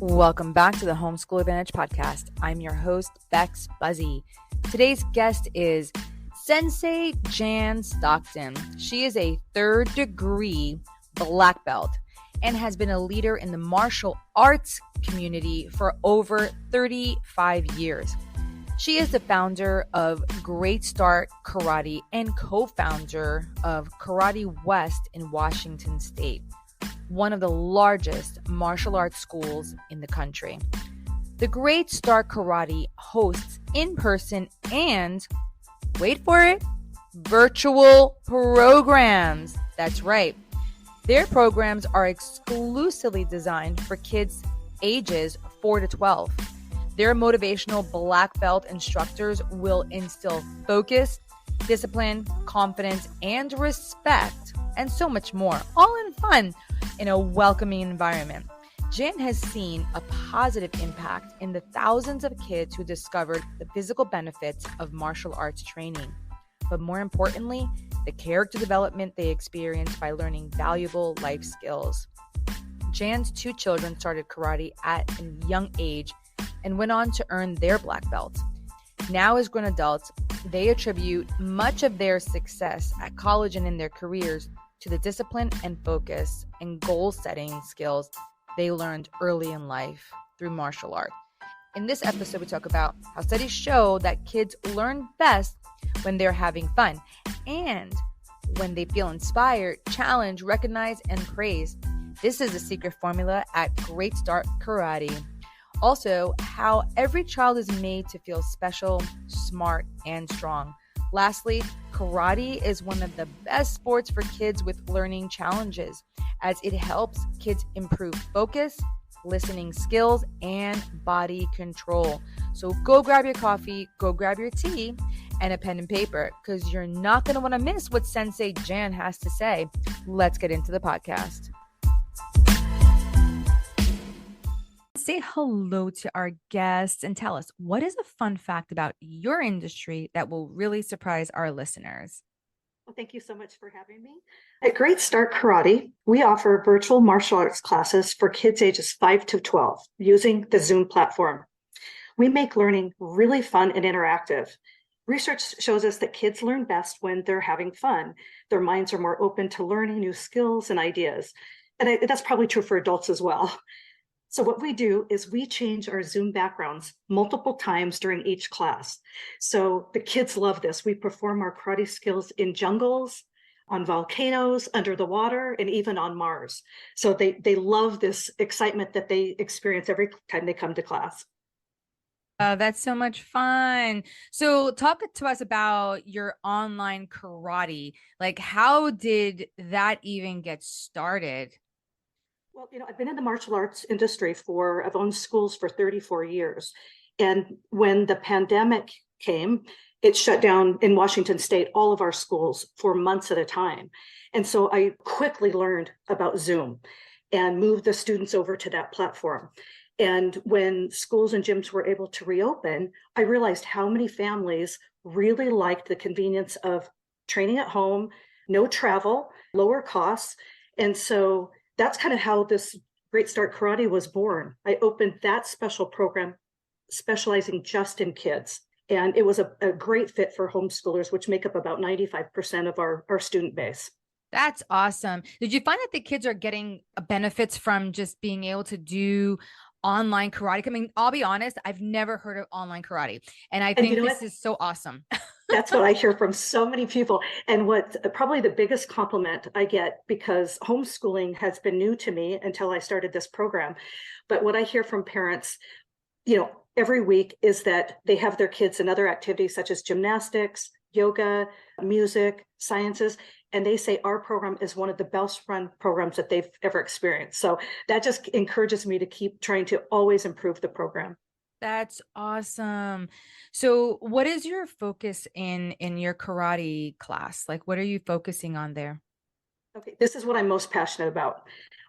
Welcome back to the Homeschool Advantage podcast. I'm your host, Bex Buzzy. Today's guest is Sensei Jan Stockton. She is a third-degree black belt and has been a leader in the martial arts community for over 35 years. She is the founder of Great Start Karate and co-founder of Karate West in Washington State, one of the largest martial arts schools in the country. The Great Start Karate hosts in-person and, wait for it, virtual programs. That's right. Their programs are exclusively designed for kids ages 4 to 12. Their motivational black belt instructors will instill focus, discipline, confidence, and respect, and so much more, all in fun, in a welcoming environment. Jan has seen a positive impact in the thousands of kids who discovered the physical benefits of martial arts training, but more importantly, the character development they experience by learning valuable life skills. Jan's 2 children started karate at a young age and went on to earn their black belt. Now, as grown adults, they attribute much of their success at college and in their careers to the discipline and focus and goal-setting skills they learned early in life through martial art. In this episode, we talk about how studies show that kids learn best when they're having fun and when they feel inspired, challenged, recognized, and praised. This is the secret formula at Great Start Karate. Also, how every child is made to feel special, smart, and strong. Lastly, karate is one of the best sports for kids with learning challenges, as it helps kids improve focus, listening skills, and body control. So go grab your coffee, go grab your tea, and a pen and paper, because you're not going to want to miss what Sensei Jan has to say. Let's get into the podcast. Say hello to our guests and tell us, what is a fun fact about your industry that will really surprise our listeners? Well, thank you so much for having me. At Great Start Karate, we offer virtual martial arts classes for kids ages 5 to 12 using the Zoom platform. We make learning really fun and interactive. Research shows us that kids learn best when they're having fun. Their minds are more open to learning new skills and ideas. And that's probably true for adults as well. So what we do is we change our Zoom backgrounds multiple times during each class. So the kids love this. We perform our karate skills in jungles, on volcanoes, under the water, and even on Mars. So they love this excitement that they experience every time they come to class. That's so much fun. So talk to us about your online karate. Like, how did that even get started? Well, I've been in the martial arts industry I've owned schools for 34 years. And when the pandemic came, it shut down in Washington State, all of our schools for months at a time. And so I quickly learned about Zoom and moved the students over to that platform. And when schools and gyms were able to reopen, I realized how many families really liked the convenience of training at home, no travel, lower costs. And so that's kind of how this Great Start Karate was born. I opened that special program specializing just in kids. And it was a great fit for homeschoolers, which make up about 95% of our student base. That's awesome. Did you find that the kids are getting benefits from just being able to do online karate? I mean, I'll be honest, I've never heard of online karate. And I think this is so awesome. That's what I hear from so many people. And what probably the biggest compliment I get, because homeschooling has been new to me until I started this program. But what I hear from parents, every week is that they have their kids in other activities such as gymnastics, yoga, music, sciences. And they say our program is one of the best run programs that they've ever experienced. So that just encourages me to keep trying to always improve the program. That's awesome. So what is your focus in your karate class? Like, what are you focusing on there? Okay, this is what I'm most passionate about.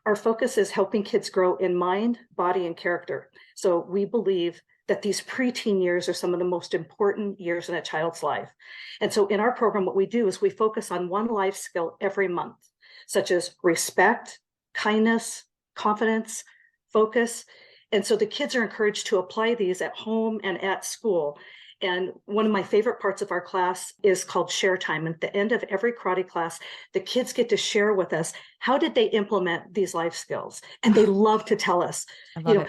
Our focus is helping kids grow in mind, body, and character. So we believe that these preteen years are some of the most important years in a child's life. And so in our program, what we do is we focus on one life skill every month, such as respect, kindness, confidence, focus. And so the kids are encouraged to apply these at home and at school. And one of my favorite parts of our class is called share time. At the end of every karate class, the kids get to share with us, how did they implement these life skills? And they love to tell us, I love it.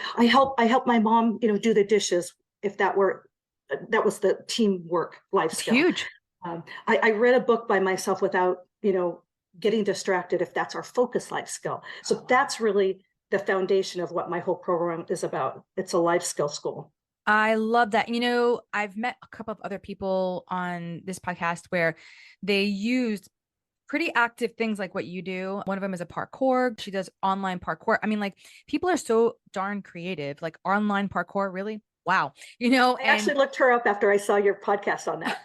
I help my mom, do the dishes, if that was the teamwork life It's skill. huge. I read a book by myself without, getting distracted, if that's our focus life skill. So that's really the foundation of what my whole program is about. It's a life skill school. I love that. I've met a couple of other people on this podcast where they used pretty active things like what you do. One of them is a parkour. She does online parkour. I mean, like, people are so darn creative. Like, online parkour, really? Wow. I And actually looked her up after I saw your podcast on that.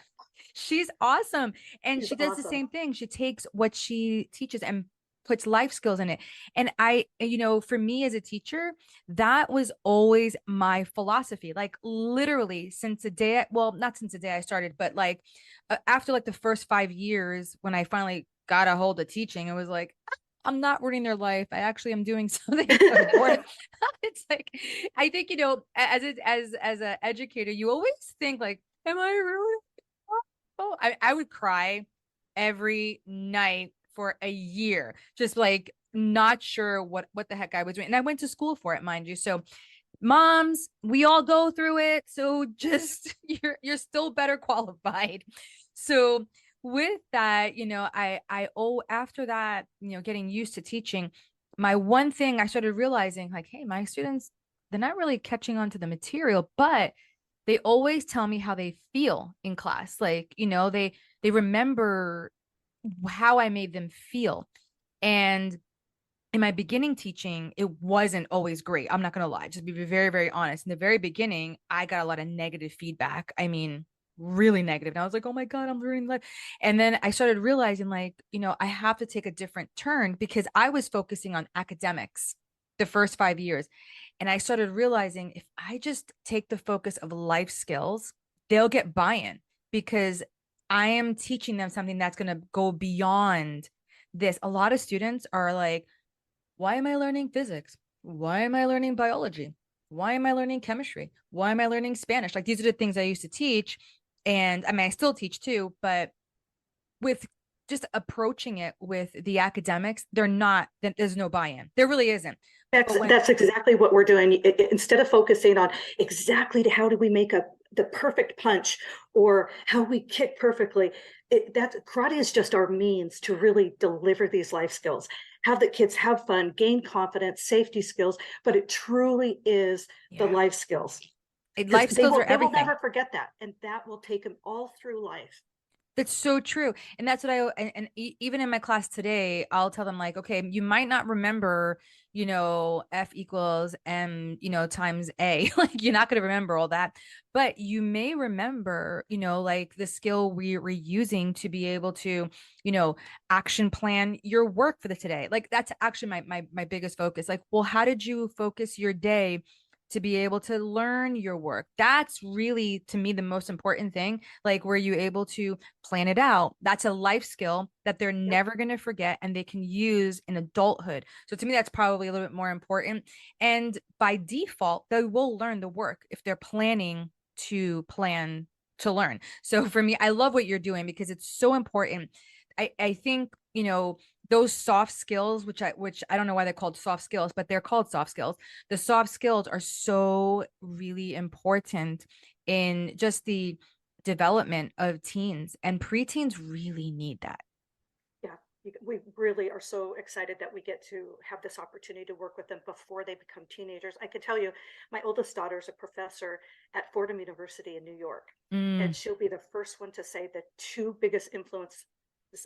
she's awesome. And She's she does the awesome. same thing. She takes what she teaches and puts life skills in it. And for me as a teacher, that was always my philosophy. Like, literally since the day, well, not since the day I started, but like after like the first 5 years, when I finally got a hold of teaching, it was like, I'm not ruining their life. I actually am doing something important. It's like, I think, as an educator, you always think like, am I really? Oh, I would cry every night for a year, just like not sure what the heck I was doing. And I went to school for it, mind you. So moms, we all go through it. So just you're still better qualified. So with that, after that, getting used to teaching, my one thing I started realizing, like, hey, my students, they're not really catching on to the material, but they always tell me how they feel in class. Like, they remember how I made them feel. And in my beginning teaching, it wasn't always great. I'm not going to lie, just be very, very honest. In the very beginning, I got a lot of negative feedback. I mean, really negative. And I was like, oh my God, I'm ruining life. And then I started realizing, like, I have to take a different turn, because I was focusing on academics the first 5 years. And I started realizing, if I just take the focus of life skills, they'll get buy-in, because I am teaching them something that's going to go beyond this. A lot of students are like, why am I learning physics? Why am I learning biology? Why am I learning chemistry? Why am I learning Spanish? Like, these are the things I used to teach. And I mean, I still teach too, but with just approaching it with the academics, there's no buy-in. There really isn't. But when That's exactly what we're doing. Instead of focusing on exactly how do we make the perfect punch or how we kick perfectly, that karate is just our means to really deliver these life skills. Have the kids have fun, gain confidence, safety skills, but it truly is the life skills. Because life skills are they will everything. never forget that, and that will take them all through life. That's so true. And that's what even in my class today, I'll tell them, like, okay, you might not remember, F equals M, times A. Like, you're not going to remember all that, but you may remember, like the skill we're using to be able to, action plan your work for the today. Like, that's actually my biggest focus. Like, well, how did you focus your day to be able to learn your work? That's really, to me, the most important thing. Like, were you able to plan it out? That's a life skill that they're never going to forget, and they can use in adulthood. So to me, that's probably a little bit more important. And by default, they will learn the work if they're planning to plan to learn. So for me, I love what you're doing, because it's so important. I think, those soft skills, which I don't know why they're called soft skills, but they're called soft skills. The soft skills are so really important in just the development of teens, and preteens really need that. Yeah, we really are so excited that we get to have this opportunity to work with them before they become teenagers. I can tell you, my oldest daughter is a professor at Fordham University in New York, and she'll be the first one to say the two biggest influences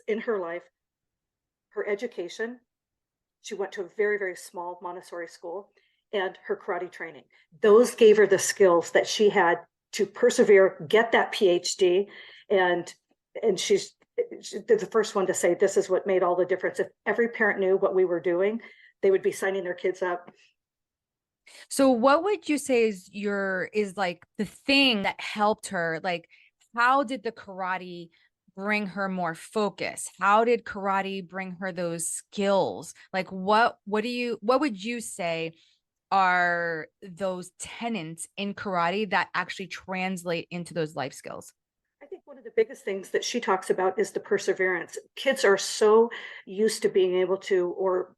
in her life: her education. She went to a very, very small Montessori school, and her karate training. Those gave her the skills that she had to persevere, get that PhD, and she's the first one to say this is what made all the difference. If every parent knew what we were doing, they would be signing their kids up. So what would you say is like the thing that helped her? Like, how did the karate bring her more focus? How did karate bring her those skills? Like, what would you say are those tenets in karate that actually translate into those life skills? I think one of the biggest things that she talks about is the perseverance. Kids are so used to being able to, or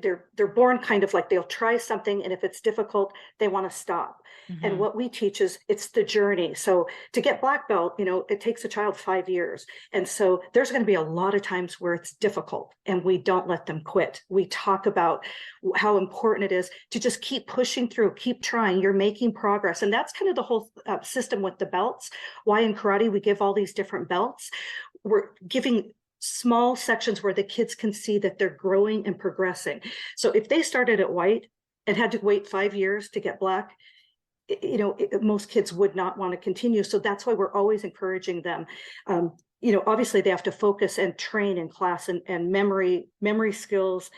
they're born kind of like they'll try something, and if it's difficult they want to stop. And Mm-hmm. what we teach is it's the journey. So to get black belt, it takes a child 5 years, and so there's going to be a lot of times where it's difficult and we don't let them quit. We talk about how important it is to just keep pushing through, keep trying. You're making progress, and that's kind of the whole system with the belts. Why in karate we give all these different belts. We're giving small sections where the kids can see that they're growing and progressing. So if they started at white and had to wait 5 years to get black, most kids would not want to continue. So that's why we're always encouraging them. Obviously they have to focus and train in class, and memory skills,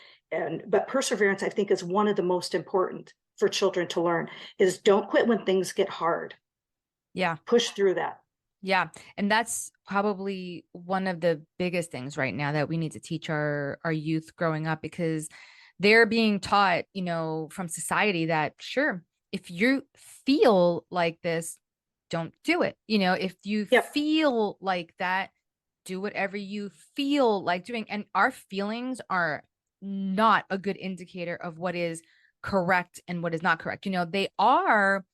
but perseverance, I think, is one of the most important for children to learn. Is don't quit when things get hard. Yeah. Push through that. Yeah. And that's probably one of the biggest things right now that we need to teach our youth growing up, because they're being taught, from society that, sure, if you feel like this, don't do it. If you Yep. feel like that, do whatever you feel like doing. And our feelings are not a good indicator of what is correct and what is not correct. They are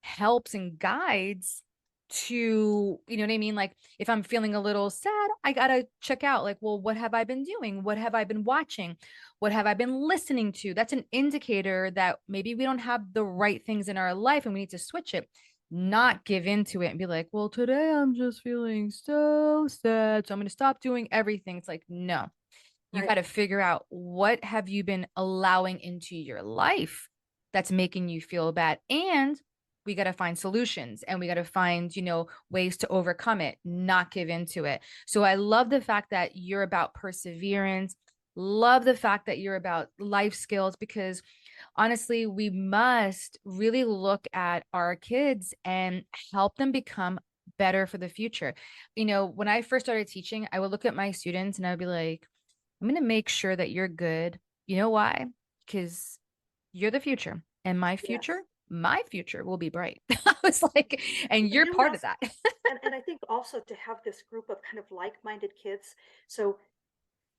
helps and guides to, you know what I mean? Like if I'm feeling a little sad, I gotta check out, like, well, what have I been doing? What have I been watching? What have I been listening to? That's an indicator that maybe we don't have the right things in our life and we need to switch it, not give into it and be like, well, today I'm just feeling so sad, so I'm going to stop doing everything. It's like, no, you Right. got to figure out, what have you been allowing into your life that's making you feel bad? And we got to find solutions, and we got to find, ways to overcome it, not give into it. So I love the fact that you're about perseverance. Love the fact that you're about life skills, because honestly, we must really look at our kids and help them become better for the future. When I first started teaching, I would look at my students and I would be like, I'm going to make sure that you're good. You know why? Because you're the future, and Yes. my future will be bright. I was like, and And you're part of that. and I think also to have this group of kind of like-minded kids. So,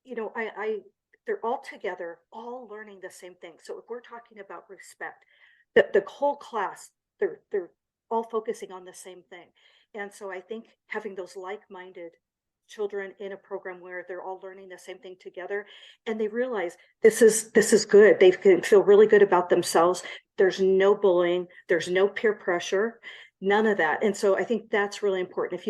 I they're all together, all learning the same thing. So if we're talking about respect, the whole class, they're all focusing on the same thing. And so I think having those like-minded children in a program where they're all learning the same thing together, and they realize this is good. They can feel really good about themselves. There's no bullying, there's no peer pressure, none of that. And so I think that's really important.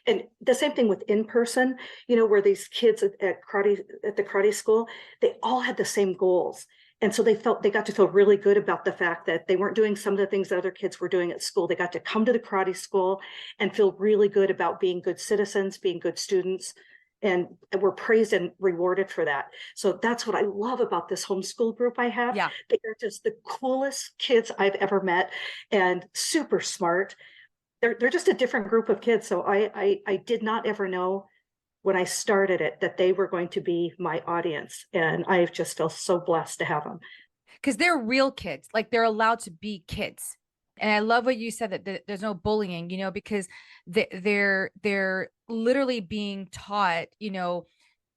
And the same thing with in person, where these kids at the karate school, they all had the same goals. And so they got to feel really good about the fact that they weren't doing some of the things that other kids were doing at school. They got to come to the karate school and feel really good about being good citizens, being good students, and were praised and rewarded for that. So that's what I love about this homeschool group I have. Yeah. They are just the coolest kids I've ever met, and super smart. They're just a different group of kids. So I did not ever know when I started it that they were going to be my audience, and I just feel so blessed to have them. Because they're real kids, like they're allowed to be kids. And I love what you said, that there's no bullying, because they're literally being taught,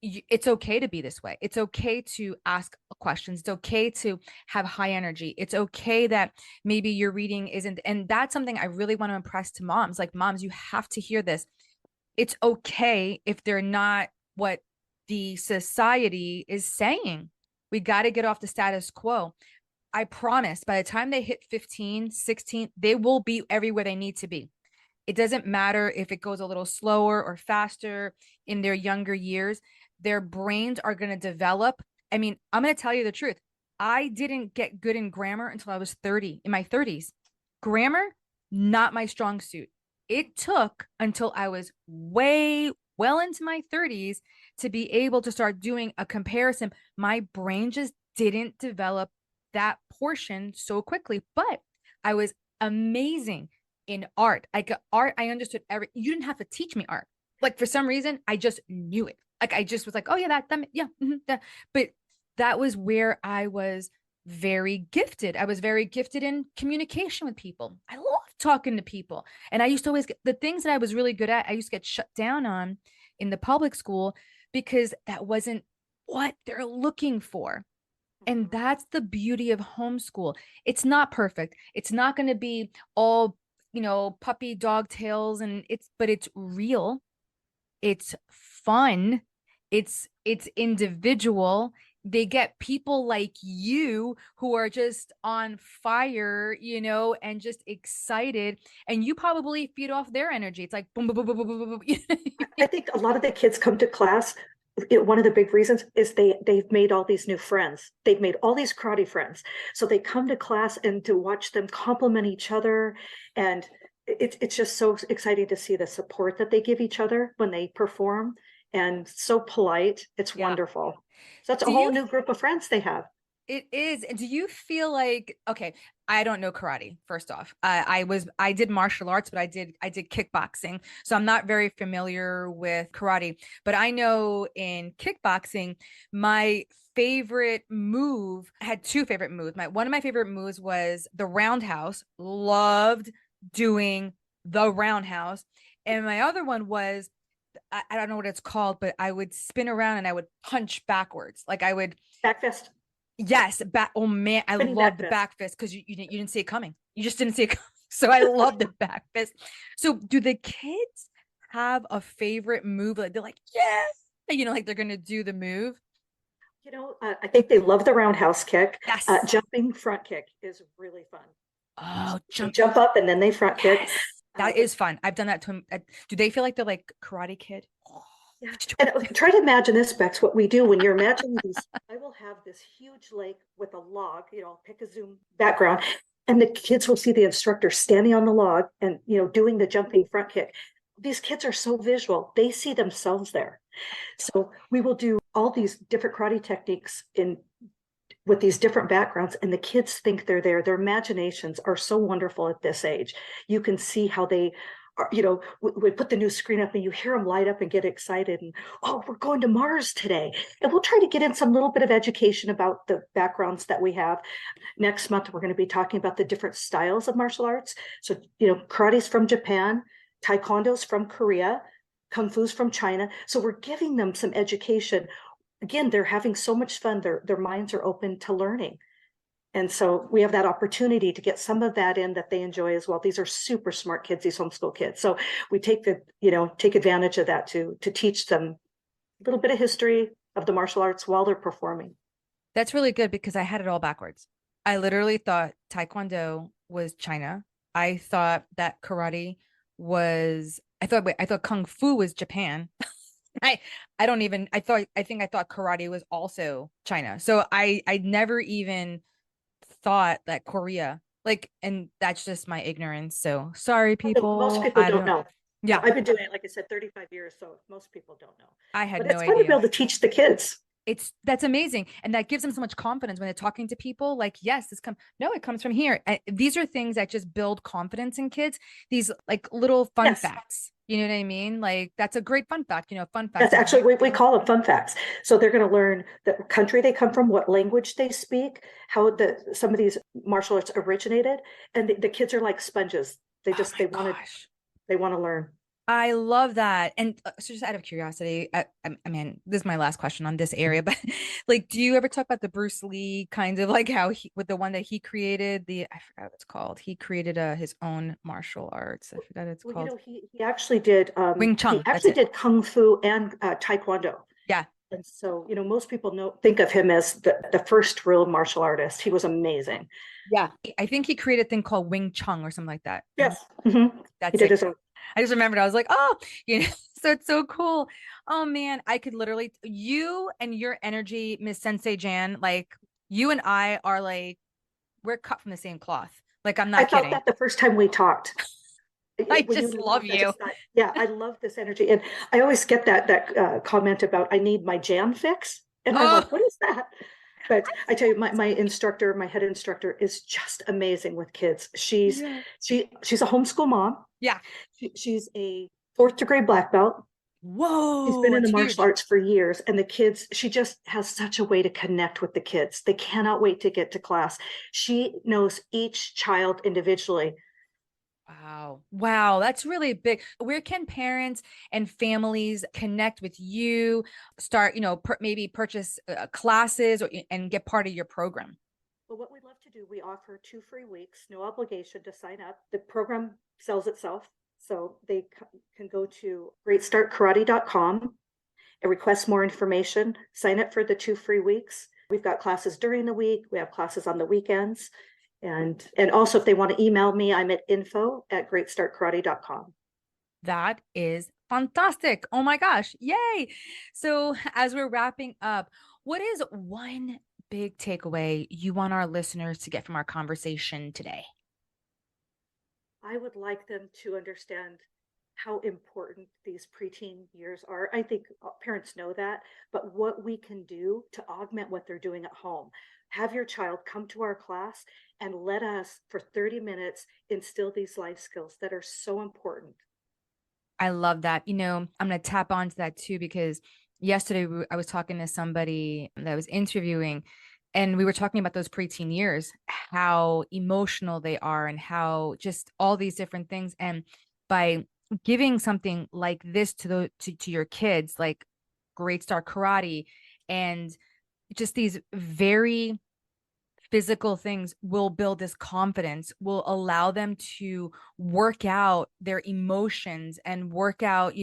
it's okay to be this way. It's okay to ask questions. It's okay to have high energy. It's okay that maybe your reading isn't. And that's something I really want to impress to moms. Like, moms, you have to hear this. It's okay if they're not what the society is saying. We got to get off the status quo. I promise by the time they hit 15, 16, they will be everywhere they need to be. It doesn't matter if it goes a little slower or faster in their younger years. Their brains are going to develop. I mean, I'm going to tell you the truth. I didn't get good in grammar until I was 30, in my 30s. Grammar, not my strong suit. It took until I was way well into my 30s to be able to start doing a comparison. My brain just didn't develop that portion so quickly, but I was amazing in art. I understood you didn't have to teach me art. Like, for some reason, I just knew it. Like, I just was like, oh yeah, that yeah. But that was where I was very gifted. I was very gifted in communication with people. I love talking to people. And I used to always get the things that I was really good at, I used to get shut down on in the public school because that wasn't what they're looking for. And Mhm. that's the beauty of homeschool. It's not perfect. It's not going to be all, puppy dog tails but it's real. It's fun. It's individual. They get people like you who are just on fire, and just excited, and you probably feed off their energy. It's like boom boom boom boom boom boom, boom. I think a lot of the kids come to class. One of the big reasons is they've made all these new friends. They've made all these karate friends. So they come to class and to watch them compliment each other. And it's just so exciting to see the support that they give each other when they perform, and so polite. It's Yeah. wonderful. So that's a Do whole you new group of friends they have. It is. Do you feel like, okay, I don't know karate, first off. I did martial arts, but I did kickboxing. So I'm not very familiar with karate, but I know in kickboxing, my favorite move, I had two favorite moves. One of my favorite moves was the roundhouse. Loved doing the roundhouse. And my other one was, I don't know what it's called, but I would spin around and I would punch backwards. Like I would. Back fist. Yes, back. Oh man, I Spinning love back the fist. back fist because you didn't see it coming. You just didn't see it coming. So I love the back fist. So do the kids have a favorite move? Like they're like, yes, like they're gonna do the move. I think they love the roundhouse kick. Yes. Jumping front kick is really fun. Oh, They jump. jump up and then they front kick. Yes. That is fun. I've done that to him. Do they feel like they're like Karate Kid? Yeah. And try to imagine this, Bex, what we do when you're imagining these. I will have this huge lake with a log, I'll pick a Zoom background, and the kids will see the instructor standing on the log and, doing the jumping front kick. These kids are so visual, they see themselves there. So we will do all these different karate techniques with these different backgrounds, and the kids think they're there. Their imaginations are so wonderful at this age. You can see how they are, we put the new screen up and you hear them light up and get excited, and oh, we're going to Mars today. And we'll try to get in some little bit of education about the backgrounds that we have. Next month we're going to be talking about the different styles of martial arts. So karate's from Japan, taekwondo's from Korea, kung fu's from China. So we're giving them some education. Again, they're having so much fun. Their minds are open to learning. And so we have that opportunity to get some of that in that they enjoy as well. These are super smart kids, these homeschool kids. So we take advantage of that to teach them a little bit of history of the martial arts while they're performing. That's really good because I had it all backwards. I literally thought Taekwondo was China. I thought that karate I thought Kung Fu was Japan. I think I thought karate was also China. So I never even thought that Korea, and that's just my ignorance. So sorry, Most people. people I don't don't, know. yeah, I've been doing it, like I said, 35 years, so most people don't know. I had But no it's fun to be idea. able to teach the kids. That's amazing. And that gives them so much confidence when they're talking to people like, yes, no, it comes from here. And these are things that just build confidence in kids. These like little fun Yes. facts. You know what I mean? Like that's a great fun fact. Fun fact. That's actually, we call them fun facts. So they're going to learn the country they come from, what language they speak, how some of these martial arts originated. And the kids are like sponges. They Oh just, my gosh. they want to learn. I love that. And so just out of curiosity, I mean, this is my last question on this area, but like, do you ever talk about the Bruce Lee kind of like how with the one that he created, I forgot what it's called. He created his own martial arts. I forgot what it's Well, called. he actually did, Wing he Chun. That's actually it. did Kung Fu and Taekwondo. Yeah. And so, most people think of him as the first real martial artist. He was amazing. Yeah. I think he created a thing called Wing Chun or something like that. Yes. Mm-hmm. He That's did it. his own. I just remembered. I was like, oh, so it's so cool. Oh man, I could literally you and your energy, Miss Sensei Jan, like you and I are like we're cut from the same cloth. Like I'm I not felt kidding. that the first time we talked. I When just you love I you. just thought, yeah, I love this energy. And I always get that comment about I need my Jan fix. And I'm Oh, like, what is that? But I tell you, my instructor, my head instructor is just amazing with kids. yeah. She's a homeschool mom. Yeah. She's a fourth degree black belt. She's Whoa, been in the it's martial huge. arts for years, and the kids, she just has such a way to connect with the kids. They cannot wait to get to class. She knows each child individually. Wow. Wow. That's really big. Where can parents and families connect with you, start, maybe purchase classes and get part of your program? But what we love to do, we offer 2 free weeks, no obligation to sign up. The program sells itself. So they can go to greatstartkarate.com and request more information, sign up for the 2 free weeks. We've got classes during the week. We have classes on the weekends. And also if they want to email me, I'm at info@greatstartkarate.com. That is fantastic. Oh my gosh. Yay. So, as we're wrapping up, what is one big takeaway you want our listeners to get from our conversation today? I would like them to understand how important these preteen years are. I think parents know that, but what we can do to augment what they're doing at home. Have your child come to our class and let us, for 30 minutes, instill these life skills that are so important. I love that. I'm going to tap onto that too, because yesterday I was talking to somebody that I was interviewing, and we were talking about those preteen years, how emotional they are, and how just all these different things. And by giving something like this to your kids, like Great Start Karate, and just these very physical things will build this confidence, will allow them to work out their emotions and work out,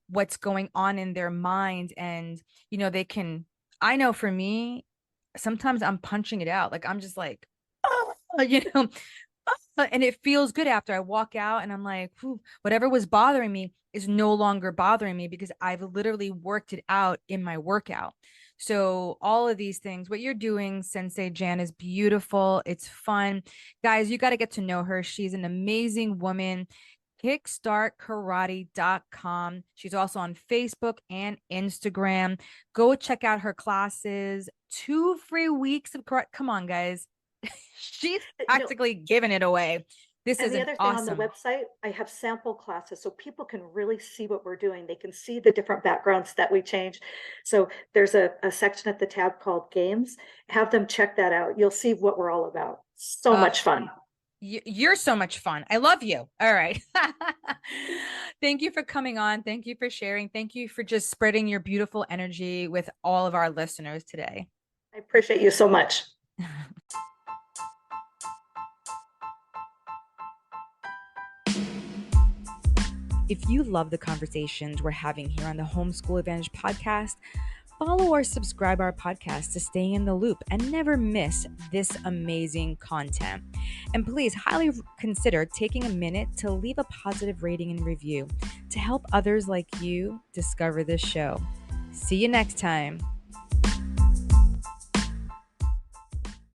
what's going on in their mind. And, they can, I know for me, sometimes I'm punching it out. Like I'm just like, oh, and it feels good after I walk out and I'm like, whatever was bothering me is no longer bothering me because I've literally worked it out in my workout. So all of these things, what you're doing, Sensei Jan, is beautiful. It's fun. Guys, you got to get to know her. She's an amazing woman. Kickstartkarate.com. She's also on Facebook and Instagram. Go check out her classes. 2 free weeks of karate. Come on, guys. She's You know, practically giving it away. This and is the an other thing on the awesome. website, I have sample classes so people can really see what we're doing. They can see the different backgrounds that we change. So there's a section at the tab called games. Have them check that out. You'll see what we're all about. So Uh, much fun. you're so much fun. I love you. All right. Thank you for coming on. Thank you for sharing. Thank you for just spreading your beautiful energy with all of our listeners today. I appreciate you so much. If you love the conversations we're having here on the Homeschool Advantage podcast, follow or subscribe our podcast to stay in the loop and never miss this amazing content. And please highly consider taking a minute to leave a positive rating and review to help others like you discover this show. See you next time.